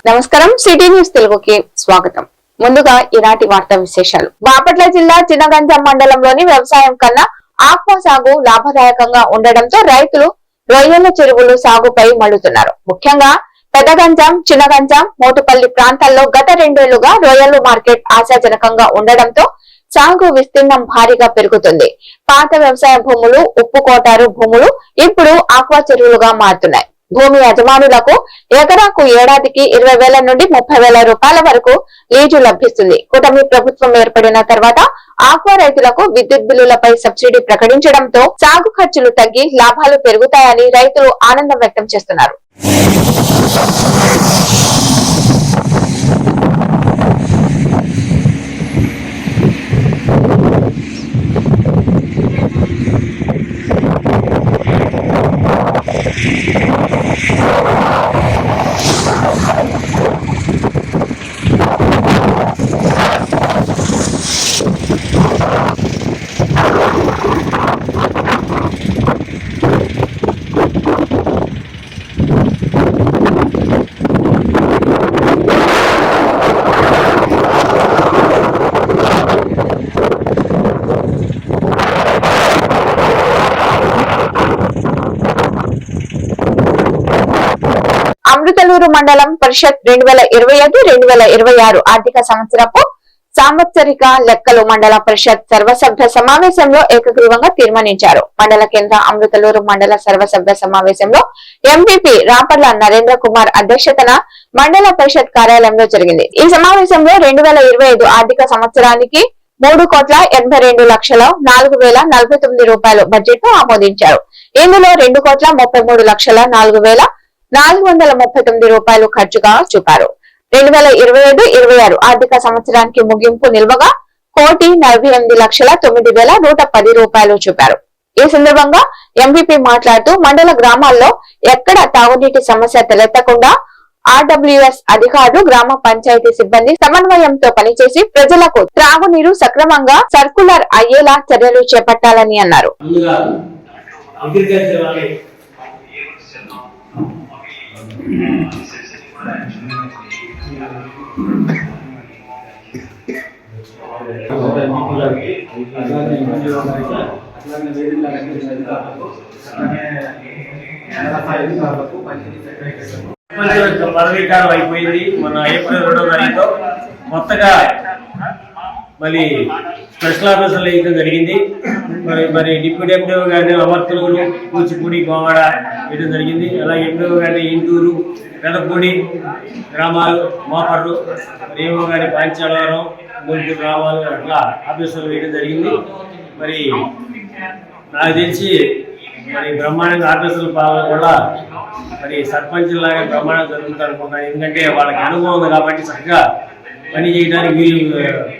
నమస్కారం city news తెలుగుకి స్వాగతం. ముందుగా ఈనాటి వార్తా విశేషాలు. బాపట్ల జిల్లా చినగంజాం మండలంలోని వ్యవసాయం కన్నా ఆక్వా సాగు లాభదాయకంగా ఉండడంతో రైతులు రొయ్యల చెరువులు సాగుపై మళ్లుతున్నారు. ముఖ్యంగా పెద్దగంజాం, చినగంజాం, మోటుపల్లి ప్రాంతాల్లో గత 2 ఏళ్లుగా రొయ్యల మార్కెట్ ఆశాజనకంగా ఉండడంతో సాగు విస్తీర్ణం భారీగా పెరుగుతుంది. పాత వ్యవసాయ భూములు, ఉప్పు కోటారు భూములు ఇప్పుడు ఆక్వా చెరువులుగా మారుతున్నాయి. భూమి యజమానులకు ఎకరాకు ఏడాదికి 20,000 నుండి 30,000 రూపాయల వరకు లీజు లభిస్తుంది. కూటమి ప్రభుత్వం ఏర్పడిన తర్వాత ఆక్వా రైతులకు విద్యుత్ బిల్లులపై సబ్సిడీ ప్రకటించడంతో సాగు ఖర్చులు తగ్గి లాభాలు పెరుగుతాయని రైతులు ఆనందం వ్యక్తం చేస్తున్నారు. అమృతలూరు మండలం పరిషత్ 2025-2026 ఆర్థిక సంవత్సరపు సాంవత్సరిక లెక్కలు మండల పరిషత్ సర్వసభ్య సమావేశంలో ఏకగ్రీవంగా తీర్మానించారు. మండల కేంద్ర అమృతలూరు మండల సర్వసభ్య సమావేశంలో ఎంపీపీ రాపర్ల నరేంద్ర కుమార్ అధ్యక్షతన మండల పరిషత్ కార్యాలయంలో జరిగింది. ఈ సమావేశంలో 2025 ఆర్థిక సంవత్సరానికి 3,82,04,049 రూపాయలు బడ్జెట్ ను ఆమోదించారు. ఇందులో 2,33,04,439 రూపాయలు ఖర్చుగా చూపారు. 2025-26 ఆర్థిక సంవత్సరానికి ముగింపు నిల్వగా 1,48,09,110 రూపాయలు చూపారు. ఈ సందర్భంగా ఎంపీపీ మాట్లాడుతూ మండల గ్రామాల్లో ఎక్కడ తాగునీటి సమస్య తలెత్తకుండా ఆర్డబ్ల్యూఎస్ అధికారులు, గ్రామ పంచాయతీ సిబ్బంది సమన్వయంతో పనిచేసి ప్రజలకు త్రాగునీరు సక్రమంగా సర్కులర్ అయ్యేలా చర్యలు చేపట్టాలని అన్నారు. పదవీకాలం అయిపోయింది. మన ఏప్రిల్ 2వ తారీఖుతో కొత్తగా మళ్ళీ స్పెషల్ ఆఫీసర్లు వేయడం జరిగింది. మరి డిప్యూటీ ఎండిఓ గారిని అమర్తలూరు, కూచిపూడి, గోవాడ వేయడం జరిగింది. అలాగే ఎండిఓ గారిని ఇంటూరు, పెదపూడి గ్రామాలు, మోపర్రు, ఏఓ గారి పాంచాలవరం, మూలపూడి గ్రామాలు అట్లా ఆఫీసర్లు వేయడం జరిగింది. మరి నాకు తెలిసి మరి బ్రహ్మాండంగా ఆఫీసర్లు పాలన కూడా మరి సర్పంచ్లాగా బ్రహ్మాండంగా జరుగుతుంది అనుకుంటాను. ఎందుకంటే వాళ్ళకి అనుభవం ఉంది కాబట్టి చక్కగా పని చేయడానికి వీళ్ళు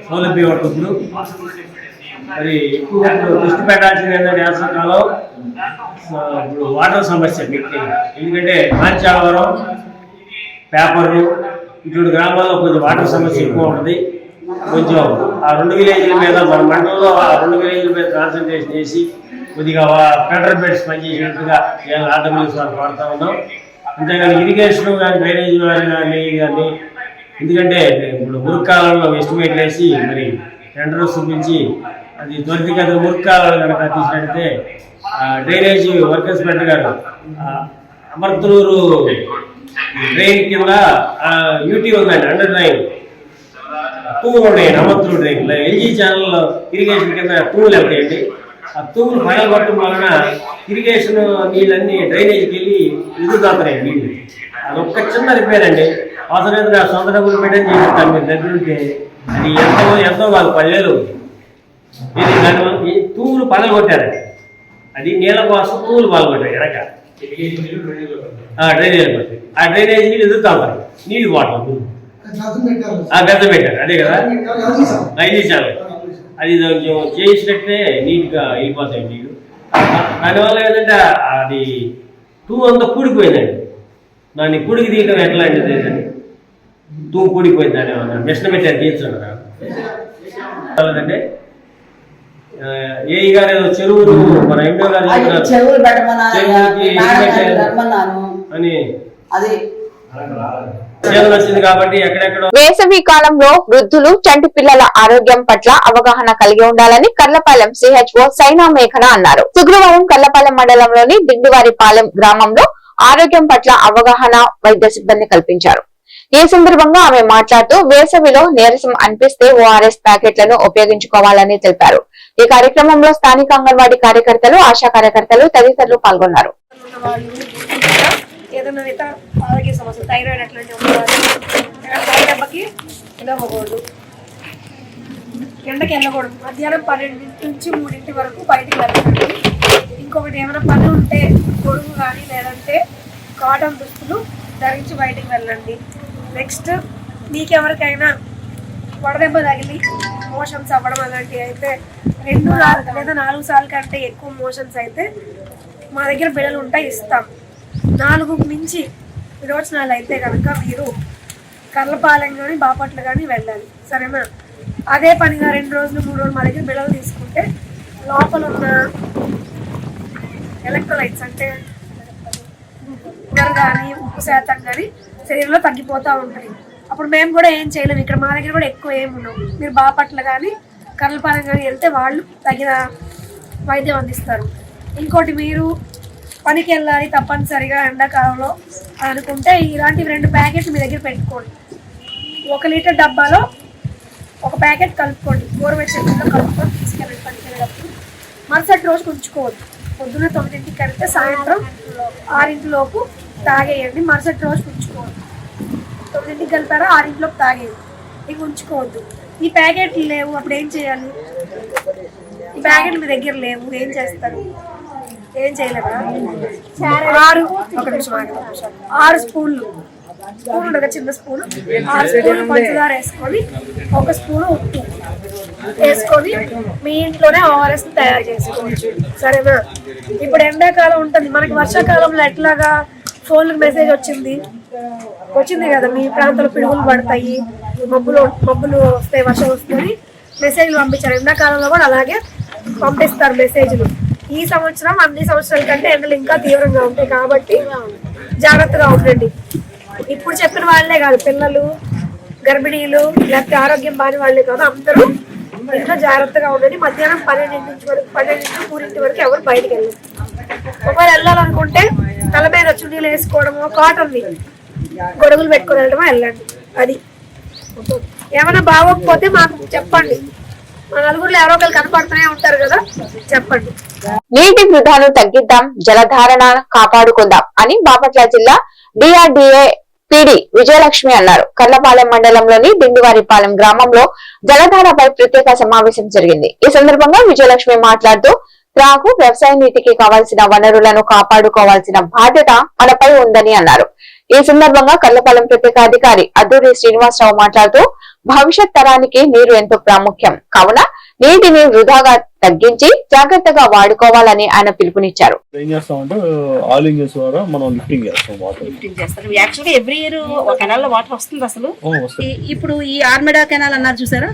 సౌలభ్యం ఉంటుంది. మరి ఎక్కువ దృష్టి పెట్టాల్సింది ఏంటంటే వేసవికాలం ఇప్పుడు వాటర్ సమస్య వ్యక్తి. ఎందుకంటే కాంచాలవరం, పేపర్లు ఇటువంటి గ్రామాల్లో కొంచెం వాటర్ సమస్య ఎక్కువ ఉంటుంది. కొంచెం ఆ 2 విలేజ్ల మీద మన మండలంలో ఆ 2 విలేజ్ల మీద కాన్సన్ట్రేషన్ చేసి కొద్దిగా ఫెడరల్ బెడ్స్ పనిచేసినట్టుగా ఆర్డబ్ల్యూఎస్ వాళ్ళు వాడుతూ ఉన్నాం. అంతేగాని ఇరిగేషన్ కానీ, డ్రైనేజ్ కానీ ఎందుకంటే ఇప్పుడు మురుక్కాలంలో ఎస్టిమేట్ వేసి మరి టెండర్ చూపించి అది త్వరితగతిన మురుక్కాలను కనుక తీసినట్టయితే డ్రైనేజ్ వర్కర్స్ పెట్టగారు అమర్తలూరు డ్రైన్ కింద యూటీ ఉందండి, అండర్ డ్రైన్ తూములు ఉన్నాయి. Amarthaluru drain LG channel irrigation కింద తూములు వెళ్తాయండి. ఆ తూములు పగలు పట్టడం వలన ఇరిగేషన్ నీళ్ళన్నీ డ్రైనేజ్కి వెళ్ళి ఎదుగుతాయి నీళ్ళు. అది ఒక్క చిన్న రిపేర్ అండి. అవసరం సొంత డబ్బులు పెట్టని చేపిస్తాను మీరు దగ్గరుంటే. అది ఎంతో కాదు 10,000. ఇది తూములు పగలు కొట్టారండి. అది నీళ్ళ కోసం తూములు పగలు కొట్టారు వెనక డ్రైనేజ్ పడుతుంది. ఆ డ్రైనేజ్ నీళ్ళు ఎదుగుతా ఉంటాయి. నీళ్ళు వాటర్ గద్ద పెట్టారు. అదే కదా ఐదు చాలు. అది కొంచెం చేసినట్టే నీట్గా వెళ్ళిపోతాయి నీళ్ళు. దానివల్ల ఏంటంటే అది తూము అంతా కూడిపోయిందండి. దాన్ని కూడికి తీయడం ఎట్లా అంటే తూము కూడిపోయింది. దాని మిషన్ పెట్టారు తీర్చండి. అంటే ఏ గారు ఏదో చెరువులు మన ఎండో గారు చెరువుకి అని ఉద్యోగం వచ్చింది కాబట్టి ఎక్కడెక్కడో వేసవి కాలంలో వృద్ధులు చంటి పిల్లల ఆరోగ్యం పట్ల అవగాహన కలిగి ఉండాలని కర్లపాలెం సిహెచ్ఓ సైనా మేఘన అన్నారు. శుక్రవారం కర్లపాలెం మండలంలోని దిండివారిపాలెం గ్రామంలో ఆరోగ్యం పట్ల అవగాహన వైద్య సిబ్బంది కల్పించారు. ఈ సందర్భంగా ఆమె మాట్లాడుతూ వేసవిలో నీరసం అనిపిస్తే ఓఆర్ఎస్ ప్యాకెట్లను ఉపయోగించుకోవాలని తెలిపారు. ఈ కార్యక్రమంలో స్థానిక అంగన్వాడీ కార్యకర్తలు, ఆశా కార్యకర్తలు తదితరులు పాల్గొన్నారు. ఏదైనా ఇతర ఆరోగ్య సమస్యలు థైరాయిడ్ అట్లాంటివి ఉన్నవాళ్ళు వెళ్ళకూడదు, ఎండకి వెళ్ళకూడదు. మధ్యాహ్నం 12 నుంచి 3 వరకు బయటికి వెళ్ళకండి. ఇంకొకటి ఏమైనా పని ఉంటే గొడుగు కానీ లేదంటే కాటన్ దుస్తులు ధరించి బయటికి వెళ్ళండి. నెక్స్ట్ మీకెవరికైనా వడదెబ్బ తగిలి మోషన్స్ అవ్వడం అలాంటివి అయితే 2 లేదా 4 సార్లు కంటే ఎక్కువ మోషన్స్ అయితే మా దగ్గర బిళ్ళలు ఉంటాయి, ఇస్తాం. 4 నుంచి విరోచనాలు అయితే కనుక మీరు కర్లపాలెం కానీ బాపట్ల కానీ వెళ్ళాలి, సరేనా? అదే పనిగా 2 రోజులు 3 రోజులు మా దగ్గర బిళ్ళలు తీసుకుంటే లోపల ఉన్న ఎలక్ట్రోలైట్స్ అంటే షుగర్ కానీ ఉప్పు శాతం కానీ శరీరంలో తగ్గిపోతూ ఉంటుంది. అప్పుడు మేము కూడా ఏం చేయలేము. ఇక్కడ మా దగ్గర కూడా ఎక్కువ ఏమి ఉండవు. మీరు బాపట్ల కానీ కర్లపాలెం కానీ వెళ్తే వాళ్ళు తగిన వైద్యం అందిస్తారు. ఇంకోటి, మీరు పనికి వెళ్ళాలి తప్పనిసరిగా ఎండాకాలంలో అనుకుంటే ఇలాంటివి 2 ప్యాకెట్లు మీ దగ్గర పెట్టుకోండి. 1 లీటర్ డబ్బాలో 1 ప్యాకెట్ కలుపుకోండి. గోరువెచ్చని కలుపుకొని తీసుకెళ్ళండి పనికి వెళ్ళేటప్పుడు. మరుసటి రోజుకి ఉంచుకోవద్దు. పొద్దున్న 9ంటికి కలిపితే సాయంత్రం 6 తాగేయండి. మరుసటి రోజు ఉంచుకోవద్దు. 9ంటికి కలిపారా 6 తాగేయండి. ఇక ఉంచుకోవద్దు. ఈ ప్యాకెట్లు లేవు, అప్పుడు ఏం చేయాలి? ఈ ప్యాకెట్లు మీ దగ్గర లేవు, ఏం చేస్తారు? ఏం చేయలేదా? 6 స్పూన్లు ఉండగా చిన్న స్పూన్ 6 స్పూన్లు పంచదార వేసుకొని 1 స్పూన్ ఉప్పు వేసుకొని మీ ఇంట్లోనే ఓఆర్ఎస్ తయారు చేసుకోవచ్చు, సరేనా? ఇప్పుడు ఎండాకాలం ఉంటుంది, మనకి వర్షాకాలంలో ఎట్లాగా ఫోన్లకు మెసేజ్ వచ్చింది కదా, మీ ప్రాంతంలో పిడుగులు పడతాయి, మబ్బులు వస్తాయి, వర్షం వస్తుంది మెసేజ్లు పంపించారు. ఎండాకాలంలో కూడా అలాగే పంపిస్తారు మెసేజ్లు. ఈ సంవత్సరం అన్ని సంవత్సరాల కంటే ఎండలు ఇంకా తీవ్రంగా ఉంటాయి కాబట్టి జాగ్రత్తగా ఉండండి. ఇప్పుడు చెప్పిన వాళ్ళే కాదు, పిల్లలు, గర్భిణీలు, లేకపోతే ఆరోగ్యం బాని వాళ్ళే కాదు, అందరూ ఇంకా జాగ్రత్తగా ఉండండి. మధ్యాహ్నం 12 నుంచి 3 వరకు ఎవరు బయటకు వెళ్ళరు. ఒకవేళ వెళ్ళాలనుకుంటే తల మీద చున్నీలు వేసుకోవడమో, కాటన్వి గొడుగులు పెట్టుకుని వెళ్ళడమో వెళ్ళండి. అది ఏమైనా బాగోకపోతే మాకు చెప్పండి. మా నలుగురిలో ఎవరో ఒకరు కనపడుతూనే ఉంటారు కదా, చెప్పండి. నీటి వృధాను తగ్గిద్దాం, జలధారణ కాపాడుకుందాం అని బాపట్ల జిల్లా డిఆర్డీఏ పిడి విజయలక్ష్మి అన్నారు. కర్లపాలెం మండలంలోని దిండివారిపాలెం గ్రామంలో జలధారపై ప్రత్యేక సమావేశం జరిగింది. ఈ సందర్భంగా విజయలక్ష్మి మాట్లాడుతూ త్రాగు, వ్యవసాయ నీటికి కావాల్సిన వనరులను కాపాడుకోవాల్సిన బాధ్యత మనపై ఉందని అన్నారు. ఈ సందర్భంగా కర్లపాలెం ప్రత్యేక అధికారి అద్దూరి శ్రీనివాసరావు మాట్లాడుతూ భవిష్యత్ తరానికి నీరు ఎంతో ప్రాముఖ్యం కావున నీటిని వృధాగా తగ్గించి జాగ్రత్తగా వాడుకోవాలని ఆయన పిలుపునిచ్చారు. ఏం చేస్తామంటే ఆల్ ఇంజన్స్ ద్వారా మనం లిఫ్టింగ్ చేస్తాం. యాక్చువల్గా ఎవ్రీ ఇయర్ ఒక కెనాల్ లో వాటర్ వస్తుంది. అసలు ఇప్పుడు ఈ ఆర్మిడా కెనాల్ అన్నారు చూసారా,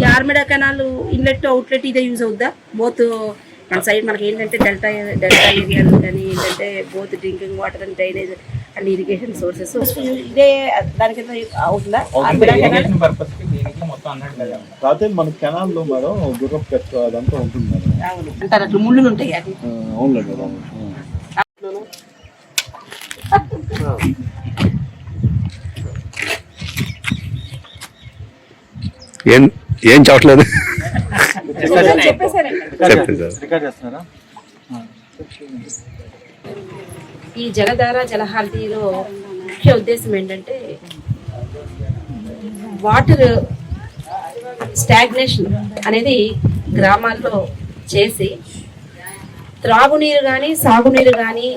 ఈ ఆర్మిడా కెనాల్ ఇన్లెట్ అవుట్లెట్ ఇదే యూజ్ అవుద్దా? బోత్ మన సైడ్ మనకి ఏంటంటే డెల్టా ఏరియాలు కానీ ఏంటంటే both drinking water and drainage and irrigation sources ఇదే దాని కింద అవుతుందా? కాకపోతే మన కెనాల్ లో మేడం గుర్రపు కట్ట అదంతా ఉంటుంది మేడం. అంటారు అట్లా ముళ్ళులు ఉంటాయి. అవునులే మేడం. ఏం చెప్పట్లేదు. ఈ జలధార జలహారతిలో ముఖ్య ఉద్దేశం ఏంటంటే వాటర్ స్టాగ్నేషన్ అనేది గ్రామాల్లో చేసి త్రాగునీరు కానీ సాగునీరు కానీ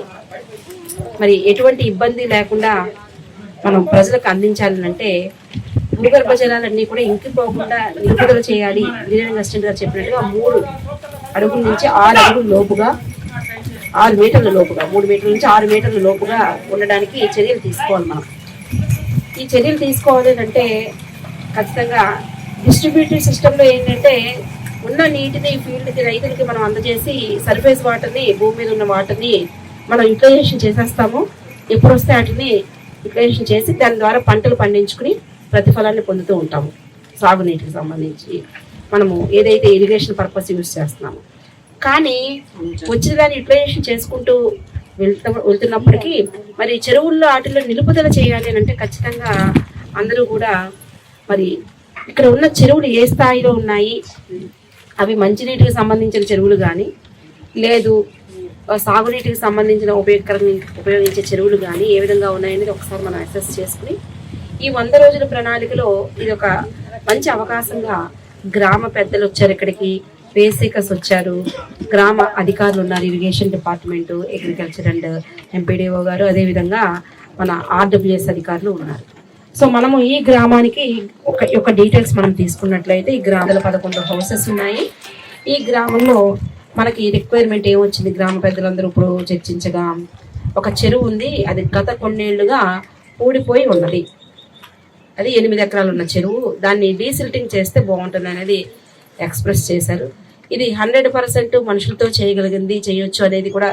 మరి ఎటువంటి ఇబ్బంది లేకుండా మనం ప్రజలకు అందించాలి అంటే భూగర్భ జలాలన్నీ కూడా ఇంకిపోకుండా నిలుపుదల చేయాలి. ఇంజనీరింగ్ అసిస్టెంట్ గారు చెప్పినట్టుగా 3 అడుగుల నుంచి 6 అడుగుల లోపుగా 6 మీటర్ల లోపుగా 3 మీటర్ల నుంచి 6 మీటర్ల లోపుగా ఉండడానికి చర్యలు తీసుకోవాలి. మనం ఈ చర్యలు తీసుకోవాలి అంటే ఖచ్చితంగా డిస్ట్రిబ్యూటరీ సిస్టంలో ఏంటంటే ఉన్న నీటిని ఫీల్డ్కి రైతులకి మనం అందజేసి సర్ఫేస్ వాటర్ని భూమి మీద ఉన్న వాటర్ని మనం యూటిలైజేషన్ చేసేస్తాము. ఎప్పుడు వస్తే వాటిని డిక్లరేషన్ చేసి దాని ద్వారా పంటలు పండించుకుని ప్రతిఫలాన్ని పొందుతూ ఉంటాము. సాగునీటికి సంబంధించి మనము ఏదైతే ఇరిగేషన్ పర్పస్ యూజ్ చేస్తున్నామో, కానీ వచ్చిన దాన్ని యూటిలైజేషన్ చేసుకుంటూ వెళ్తున్నప్పటికీ మరి చెరువుల్లో వాటిల్లో నిలుపుదల చేయాలి అని అంటే ఖచ్చితంగా అందరూ కూడా మరి ఇక్కడ ఉన్న చెరువులు ఏ స్థాయిలో ఉన్నాయి, అవి మంచినీటికి సంబంధించిన చెరువులు కానీ లేదు సాగునీటికి సంబంధించిన ఉపయోగించే చెరువులు కానీ ఏ విధంగా ఉన్నాయనేది ఒకసారి మనం అసెస్ చేసుకుని ఈ 100 రోజుల ప్రణాళికలో ఇది ఒక మంచి అవకాశంగా గ్రామ పెద్దలు వచ్చారు, ఇక్కడికి బేసికర్స్ వచ్చారు, గ్రామ అధికారులు ఉన్నారు, irrigation department, agriculture and MPDO గారు, అదేవిధంగా మన ఆర్డబ్ల్యూఎస్ అధికారులు ఉన్నారు. సో మనము ఈ గ్రామానికి ఒక డీటెయిల్స్ మనం తీసుకున్నట్లయితే ఈ గ్రామంలో 11 హౌసెస్ ఉన్నాయి. ఈ గ్రామంలో మనకి రిక్వైర్మెంట్ ఏమొచ్చింది, గ్రామ పెద్దలందరూ ఇప్పుడు చర్చించగా ఒక చెరువు ఉంది, అది గత కొన్నేళ్లుగా ఊడిపోయి ఉన్నది, అది 8 ఎకరాలు ఉన్న చెరువు, దాన్ని డీసిల్టింగ్ చేస్తే బాగుంటుంది అనేది ఎక్స్ప్రెస్ చేశారు. ఇది 100% మనుషులతో చేయొచ్చు అనేది కూడా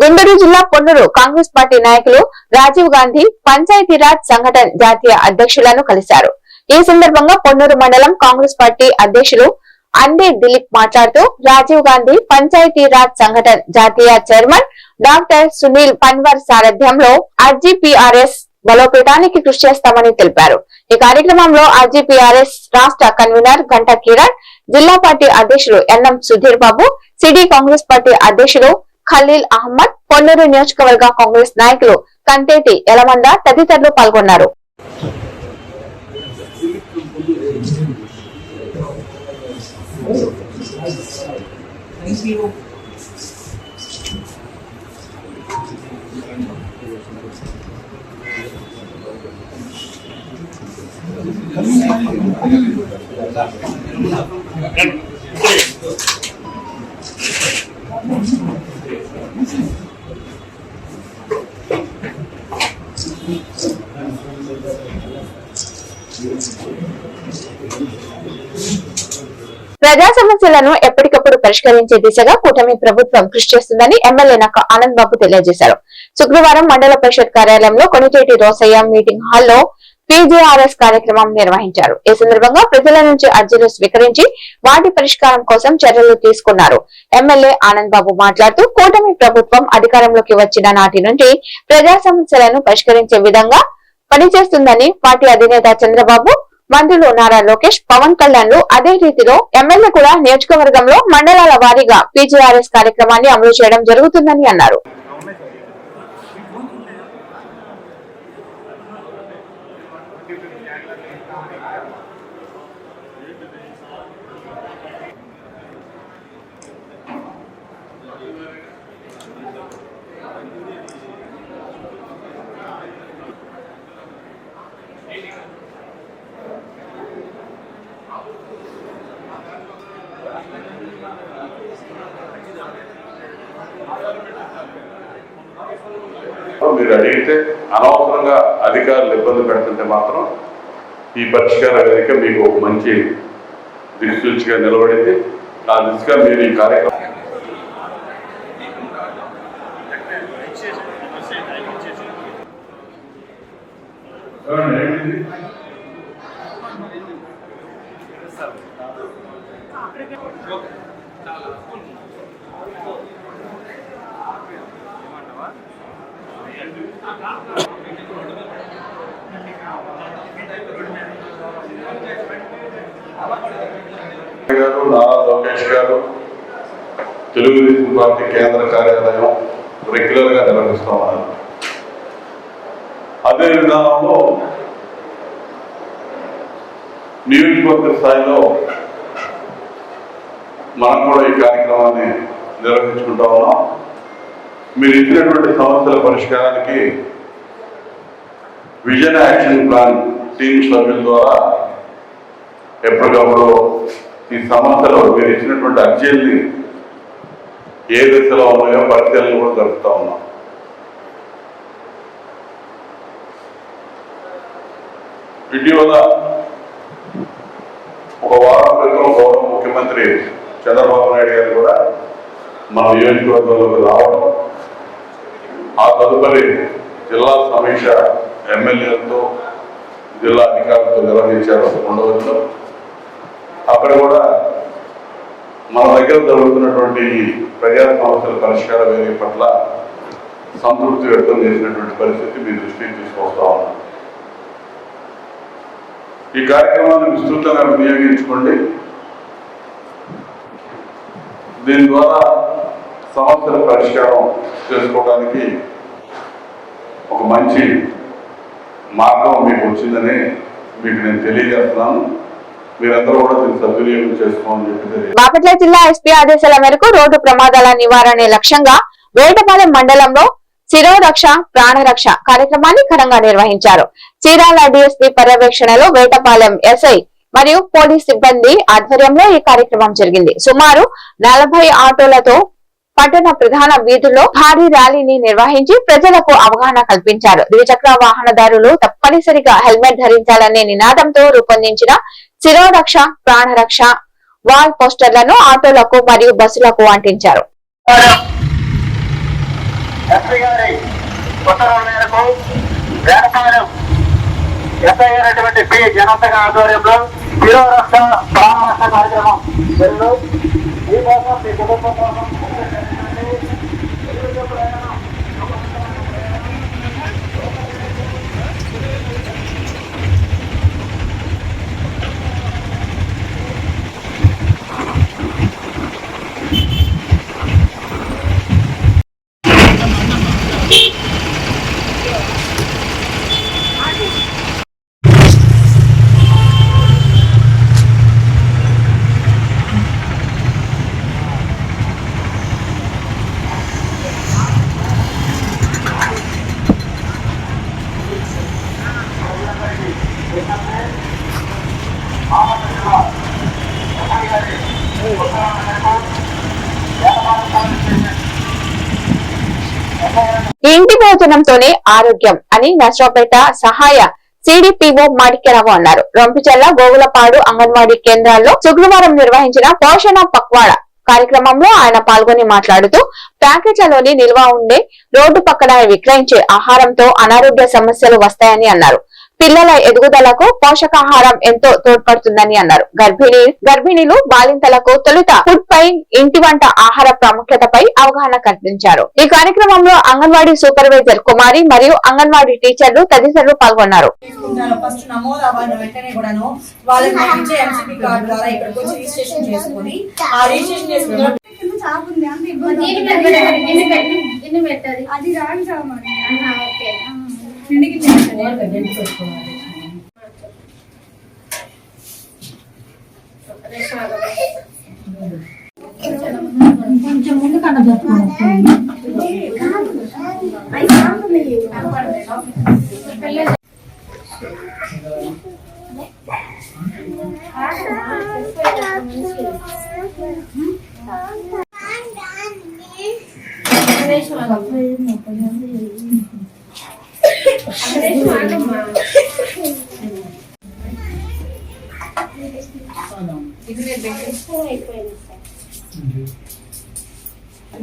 గుంటూరు జిల్లా పొన్నూరు కాంగ్రెస్ పార్టీ నాయకులు రాజీవ్ గాంధీ పంచాయతీరాజ్ సంఘటన జాతీయ అధ్యక్షులను కలిశారు. ఈ సందర్భంగా పొన్నూరు మండలం కాంగ్రెస్ పార్టీ అధ్యక్షులు అందే దిలీప్ మాట్లాడుతూ రాజీవ్ గాంధీ పంచాయతీరాజ్ సంఘటన జాతీయ చైర్మన్ డాక్టర్ సునీల్ పన్వర్ సారథ్యంలో ఆర్జీపీఆర్ఎస్ బలోపేతానికి కృషి చేస్తామని తెలిపారు. ఈ కార్యక్రమంలో ఆర్జీపీఆర్ఎస్ రాష్ట్ర కన్వీనర్ గంటా కిరణ్, జిల్లా పార్టీ అధ్యక్షులు NM Sudheer Babu, city Congress party అధ్యక్షులు ఖలీల్ అహ్మద్, పొన్నూరు నియోజకవర్గ కాంగ్రెస్ నాయకులు కంటేటి యలమంద తదితరులు పాల్గొన్నారు. ప్రజా సమస్యలను ఎప్పటికప్పుడు పరిష్కరించే దిశగా కూటమి ప్రభుత్వం కృషి చేస్తుందని ఎమ్మెల్యే నక్క ఆనంద్ బాబు తెలియజేశారు. శుక్రవారం మండల పరిషత్ కార్యాలయంలో కొనిటేటి రోసయ్య మీటింగ్ హాల్లో పీజేఆర్ఎస్ కార్యక్రమం నిర్వహించారు. ఈ సందర్భంగా ప్రజల నుంచి అర్జీలు స్వీకరించి వాటి పరిష్కారం కోసం చర్యలు తీసుకున్నారు. ఎమ్మెల్యే ఆనంద్ బాబు మాట్లాడుతూ కూటమి ప్రభుత్వం అధికారంలోకి వచ్చిన నాటి నుండి ప్రజా సమస్యలను పరిష్కరించే విధంగా పనిచేస్తుందని పార్టీ అధినేత చంద్రబాబు, మంత్రులు నారా లోకేష్, పవన్ కళ్యాణ్లు అదే రీతిలో ఎమ్మెల్యే కూడా నియోజకవర్గంలో మండలాల వారీగా పీజీఆర్ఎస్ కార్యక్రమాన్ని అమలు చేయడం జరుగుతుందని అన్నారు. మీరు అడిగితే అనవసరంగా అధికారులు ఇబ్బంది పెడుతుంటే మాత్రం ఈ పరిష్కార వేదిక మీకు ఒక మంచి దిక్సూచిగా నిలబడింది. ఆ దిశగా మీరు ఈ కార్యక్రమం నారా లోకేష్ గారు తెలుగుదేశం పార్టీ కేంద్ర కార్యాలయం రెగ్యులర్ గా నిర్వహిస్తూ ఉన్నారు. అదే విధానంలో నియోజకవర్గ స్థాయిలో మనం కూడా ఈ కార్యక్రమాన్ని నిర్వహించుకుంటా ఉన్నాం. మీరు ఇచ్చినటువంటి సమస్యల పరిష్కారానికి విజన్ యాక్షన్ ప్లాన్ టీమ్ సభ్యుల ద్వారా ఎప్పటికప్పుడు ఈ సమస్యలో మీరు ఇచ్చినటువంటి అర్జీల్ని ఏ దశలో ఉన్నాయో పరిశీలన కూడా జరుపుతా ఉన్నాం. ఇటీవల ఒక వారం క్రితం గౌరవ ముఖ్యమంత్రి చంద్రబాబు నాయుడు గారు కూడా మన నియోజకవర్గంలోకి రావడం, ఆ తదుపరి జిల్లా సమీక్ష ఎమ్మెల్యేలతో జిల్లా అధికారులతో నిర్వహించారు 2వ రోజులో. అక్కడ కూడా మన దగ్గర జరుగుతున్నటువంటి ప్రజా సమస్యల పరిష్కార వేదిక పట్ల సంతృప్తి వ్యక్తం చేసినటువంటి పరిస్థితి మీ దృష్టికి తీసుకొస్తా ఉన్నాం. ఈ కార్యక్రమాన్ని విస్తృతంగా వినియోగించుకోండి. దీని ద్వారా సమస్యల పరిష్కారం చేసుకోవడానికి ఒక మంచి మార్గం మీకు వచ్చిందని మీకు నేను తెలియజేస్తున్నాను. మీరందరూ కూడా దీన్ని సద్వినియోగం చేసుకోమని చెప్పి బాపట్ల జిల్లా ఎస్పీ ఆదేశాల మేరకు రోడ్డు ప్రమాదాల నివారణ లక్ష్యంగా వేటపాలెం మండలంలో శిరోరక్ష ప్రాణరక్ష కార్యక్రమాన్ని ఘనంగా నిర్వహించారు. చీరాల డిఎస్పీ పర్యవేక్షణలో వేటపాలెం ఎస్ఐ మరియు పోలీస్ సిబ్బంది ఆధ్వర్యంలో ఈ కార్యక్రమం జరిగింది. సుమారు 40 ఆటోలతో పట్టణ ప్రధాన వీధుల్లో భారీ ర్యాలీని నిర్వహించి ప్రజలకు అవగాహన కల్పించారు. ద్విచక్ర వాహనదారులు తప్పనిసరిగా హెల్మెట్ ధరించాలనే నినాదంతో రూపొందించిన శిరోరక్ష ప్రాణరక్ష వాల్ పోస్టర్లను ఆటోలకు మరియు బస్సులకు అంటించారు. ఆధ్వర్యంలో శిరోరక్ష ప్రాణరక్ష కార్యక్రమం ఈ కోసం మీ కుటుంబం కోసం ఇంటి భోజనంతోనే ఆరోగ్యం అని నర్సరావుపేట సహాయ సిడిపిఓ మాణిక్యరావు అన్నారు. రొంపిచెర్ల గోగులపాడు అంగన్వాడీ కేంద్రాల్లో శుక్రవారం నిర్వహించిన పోషణ పక్వాడా కార్యక్రమంలో ఆయన పాల్గొని మాట్లాడుతూ ప్యాకెట్లలోని నిల్వ ఉండే రోడ్డు పక్కన విక్రయించే ఆహారంతో అనారోగ్య సమస్యలు వస్తాయని అన్నారు. పిల్లల ఎదుగుదలకు పోషకాహారం ఎంతో తోడ్పడుతుందని అన్నారు. గర్భిణీలు బాలింతలకు తొలుత ఫుడ్ పై ఇంటి వంట ఆహార ప్రాముఖ్యతపై అవగాహన కల్పించారు. ఈ కార్యక్రమంలో అంగన్వాడీ సూపర్వైజర్ కుమారి మరియు అంగన్వాడీ టీచర్లు తదితరులు పాల్గొన్నారు. ఫస్ట్ నమోదు అవ్వని వెంటనే కూడాను వాళ్ళకి మనం ఇచ్చే ఎంసీపీ కార్డు ద్వారా ఇక్కడికి వచ్చి రిజిస్ట్రేషన్ చేసుకుని ఆ రిజిస్ట్రేషన్ చేసుకున్న అది రాని సామాన్ కొంచెం ముందు కన్నా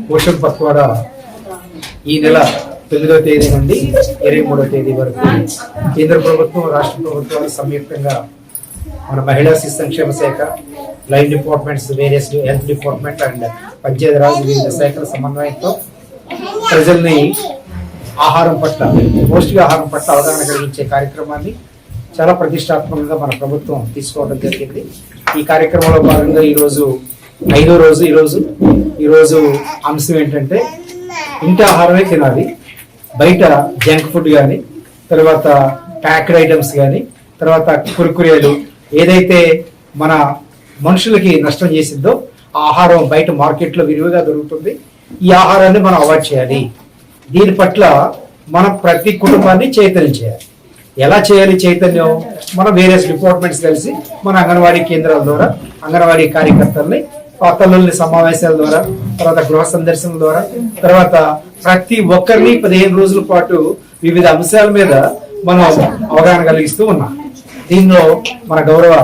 పోషణ పక్వాడా ఈ నెల 9వ తేదీ నుండి 23వ తేదీ వరకు కేంద్ర ప్రభుత్వం రాష్ట్ర ప్రభుత్వాలు సంయుక్తంగా మన మహిళా శిశు సంక్షేమ శాఖ, line departments, various health department and Panchayati Raj వివిధ శాఖల సమన్వయంతో ప్రజల్ని ఆహారం పట్ల, పౌష్టికాహారం పట్ల అవగాహన కలిగించే కార్యక్రమాన్ని చాలా ప్రతిష్టాత్మకంగా మన ప్రభుత్వం తీసుకోవడం జరిగింది. ఈ కార్యక్రమంలో భాగంగా ఈరోజు 5వ రోజు. ఈరోజు అంశం ఏంటంటే ఇంటి ఆహారమే తినాలి, బయట జంక్ ఫుడ్ కానీ, తర్వాత ప్యాక్డ్ ఐటమ్స్ కానీ, తర్వాత కురుకురేలు ఏదైతే మన మనుషులకి నష్టం చేసిందో ఆ ఆహారం బయట మార్కెట్లో విరివిగా దొరుకుతుంది. ఈ ఆహారాన్ని మనం అవాయిడ్ చేయాలి. దీని పట్ల మనం ప్రతి కుటుంబాన్ని చైతన్యం చేయాలి. ఎలా చేయాలి చైతన్యం? మనం వేరియస్ డిపార్ట్మెంట్స్ కలిసి మన అంగన్వాడీ కేంద్రాల ద్వారా అంగన్వాడీ కార్యకర్తల్ని, తల్లుల్ని సమావేశాల ద్వారా, తర్వాత గృహ సందర్శనల ద్వారా, తర్వాత ప్రతి ఒక్కరిని 15 రోజుల పాటు వివిధ అంశాల మీద మనం అవగాహన కలిగిస్తూ ఉన్నాం. దీనిలో మన గౌరవ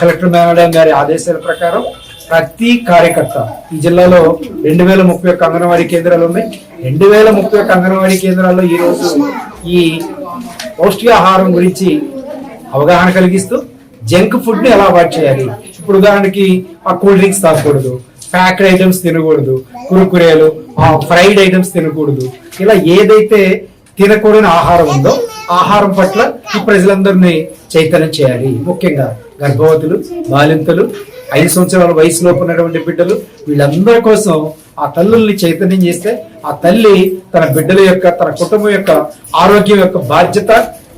కలెక్టర్ మేడం గారి ఆదేశాల ప్రకారం ప్రతి కార్యకర్త ఈ జిల్లాలో 2031 అంగన్వాడీ కేంద్రాలు ఉన్నాయి. 2031 అంగన్వాడీ కేంద్రాల్లో ఈ రోజు ఈ పౌష్టికాహారం గురించి అవగాహన కలిగిస్తూ జంక్ ఫుడ్ ని ఎలా అవాయిడ్ చేయాలి. ఇప్పుడు ఉదాహరణకి ఆ కూల్ డ్రింక్స్ తాగకూడదు, ప్యాక్డ్ ఐటమ్స్ తినకూడదు, కురుకురేలు, ఫ్రైడ్ ఐటమ్స్ తినకూడదు. ఇలా ఏదైతే తినకూడని ఆహారం ఉందో ఆహారం పట్ల ఈ ప్రజలందరినీ చైతన్యం చేయాలి. ముఖ్యంగా గర్భవతులు, బాలింతలు, 5 సంవత్సరాల వయసులో ఉన్నటువంటి బిడ్డలు, వీళ్ళందరి కోసం ఆ తల్లుల్ని చైతన్యం చేస్తే ఆ తల్లి తన బిడ్డల యొక్క, తన కుటుంబం యొక్క ఆరోగ్యం యొక్క బాధ్యత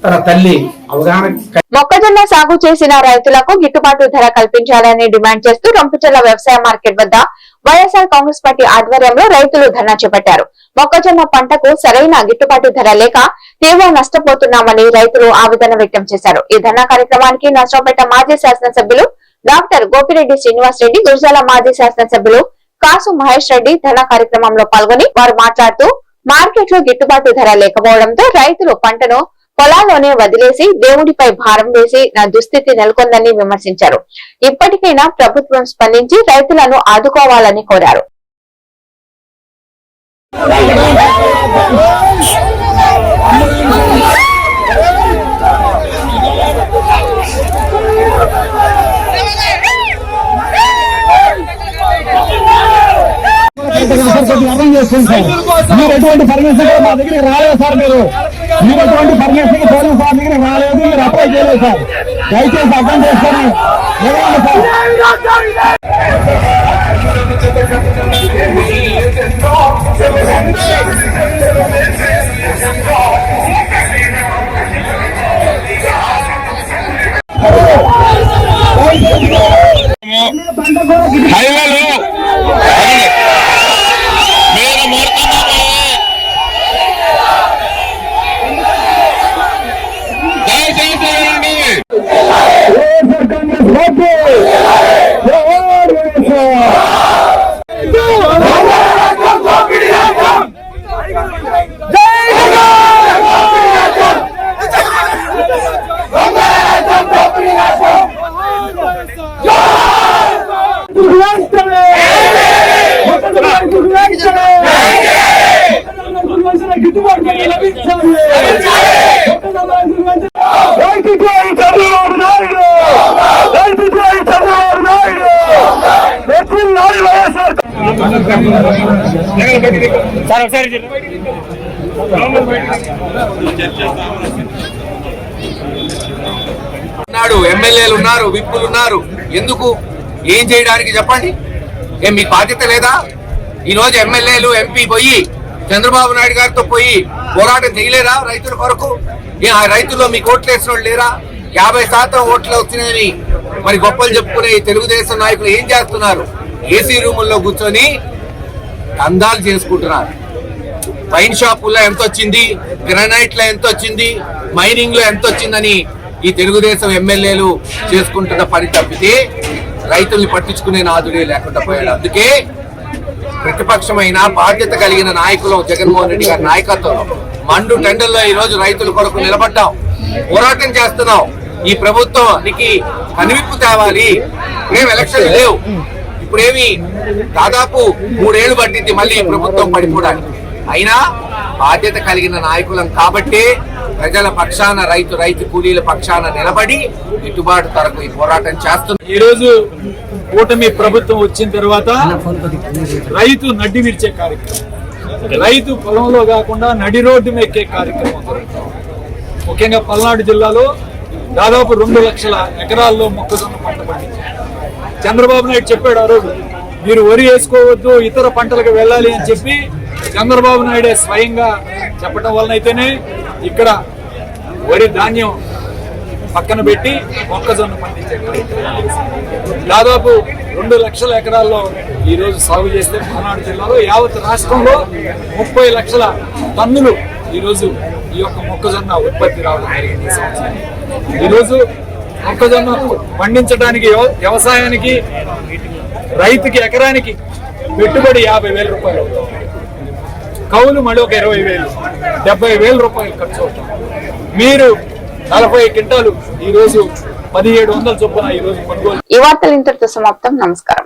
తన తల్లి అవగాహన. మొక్కజొన్న సాగు చేసిన రైతులకు గిట్టుబాటు ధర కల్పించాలని డిమాండ్ చేస్తూ రంపచర్ల వ్యవసాయ మార్కెట్ వద్ద వైఎస్ఆర్ కాంగ్రెస్ పార్టీ ఆధ్వర్యంలో రైతులు ధర్నా చేపట్టారు. మొక్కజొన్న పంటకు సరైన గిట్టుబాటు ధర లేక తీవ్ర నష్టపోతున్నామని రైతులు ఆవేదన వ్యక్తం చేశారు. ఈ ధర్నా కార్యక్రమానికి నర్సరావుపేట మాజీ శాసనసభ్యులు డాక్టర్ గోపిరెడ్డి శ్రీనివాస్ రెడ్డి, గురజాల మాజీ శాసనసభ్యులు కాసు మహేష్ రెడ్డి ధర్నా కార్యక్రమంలో పాల్గొని వారు మాట్లాడుతూ మార్కెట్ లో గిట్టుబాటు ధర లేకపోవడంతో రైతులు పంటను పొలాల్లోనే వదిలేసి దేవుడిపై భారం వేసి నా దుస్థితి నెలకొందని విమర్శించారు. ఇప్పటికైనా ప్రభుత్వం స్పందించి రైతులను ఆదుకోవాలని కోరారు. అర్థం చేసుకోండి సార్, మీరు ఎటువంటి పర్మిషన్ మా దగ్గరికి రాలేదు సార్, మీరు ఎటువంటి పర్మిషన్ పోలీస్ వారి దగ్గరికి రాలేదు, మీరు అప్లై చేయలేదు సార్. దయచేసి అర్థం చేసుకొని హైవేలో ఎమ్మెల్యేలు ఉన్నారు, విప్పులు ఉన్నారు, ఎందుకు ఏం చేయడానికి చెప్పండి? ఏం మీ బాధ్యత లేదా? ఈ రోజు ఎమ్మెల్యేలు ఎంపీ పోయి చంద్రబాబు నాయుడు గారితో పోయి పోరాటం చేయలేరా రైతుల కొరకు? ఆ రైతుల్లో మీకు ఓట్లు వేసిన వాళ్ళు లేరా? 50% ఓట్లు వచ్చినాయని మరి గొప్పలు చెప్పుకునే తెలుగుదేశం నాయకులు ఏం చేస్తున్నారు? ఏసీ రూముల్లో కూర్చొని దందాలు చేసుకుంటున్నారు. వైన్ షాపుల్లో ఎంత వచ్చింది, గ్రానైట్ లో ఎంత వచ్చింది, మైనింగ్ లో ఎంత వచ్చిందని ఈ తెలుగుదేశం ఎమ్మెల్యేలు చేసుకుంటున్న పని తప్పితే రైతుల్ని పట్టించుకునే నాదుడే లేకుండా పోయాడు. అందుకే ప్రతిపక్షమైన బాధ్యత కలిగిన నాయకులు జగన్మోహన్ రెడ్డి గారి నాయకత్వంలో మండు టెండర్లో ఈ రోజు రైతుల కొరకు నిలబడ్డాం, పోరాటం చేస్తున్నాం. ఈ ప్రభుత్వానికి కనువిప్పు తేవాలి. ఇప్పుడేం ఎలక్షన్లు లేవు, ఇప్పుడేమి దాదాపు 3 ఏళ్లు పట్టింది మళ్ళీ ఈ ప్రభుత్వం పడిపోవడానికి. అయినా బాధ్యత కలిగిన నాయకులం కాబట్టి ప్రజల పక్షాన, రైతు కూలీల పక్షాన నిలబడి గిట్టుబాటు ధరకు ఈ పోరాటం చేస్తున్నాం. ఈ రోజు కూటమి ప్రభుత్వం వచ్చిన తర్వాత రైతు నడ్డి విరిచే కార్యక్రమం, రైతు పొలంలో కాకుండా నడి రోడ్డు ఎక్కే కార్యక్రమం. ముఖ్యంగా పల్నాడు జిల్లాలో దాదాపు 2 లక్షల ఎకరాల్లో మొక్కజొన్న పంట పండించారు. చంద్రబాబు నాయుడు చెప్పాడు ఆ రోజు, మీరు వరి వేసుకోవద్దు, ఇతర పంటలకు వెళ్ళాలి అని చెప్పి చంద్రబాబు నాయుడే స్వయంగా చెప్పడం వలనైతేనే ఇక్కడ వరి ధాన్యం పక్కన పెట్టి మొక్కజొన్న పండించే దాదాపు 2 లక్షల ఎకరాల్లో ఈ రోజు సాగు చేస్తే పల్నాడు జిల్లాలో యావత్ రాష్ట్రంలో 30 లక్షల టన్నులు ఈ రోజు ఈ యొక్క మొక్కజొన్న ఉత్పత్తి రావడం జరిగింది. ఈ రోజు మొక్కజొన్న పండించడానికి వ్యవసాయానికి రైతుకి ఎకరానికి పెట్టుబడి 50,000 రూపాయలు, కౌలు మళ్ళీ ఒక 20,000, 70,000 రూపాయలు ఖర్చు అవుతుంది. మీరు 40 క్వింటాలు ఈ రోజు 1700 చొప్పున ఈ రోజు కొనుగోలు. ఈ వార్తలు ఇంతటితో సమాప్తం. నమస్కారం.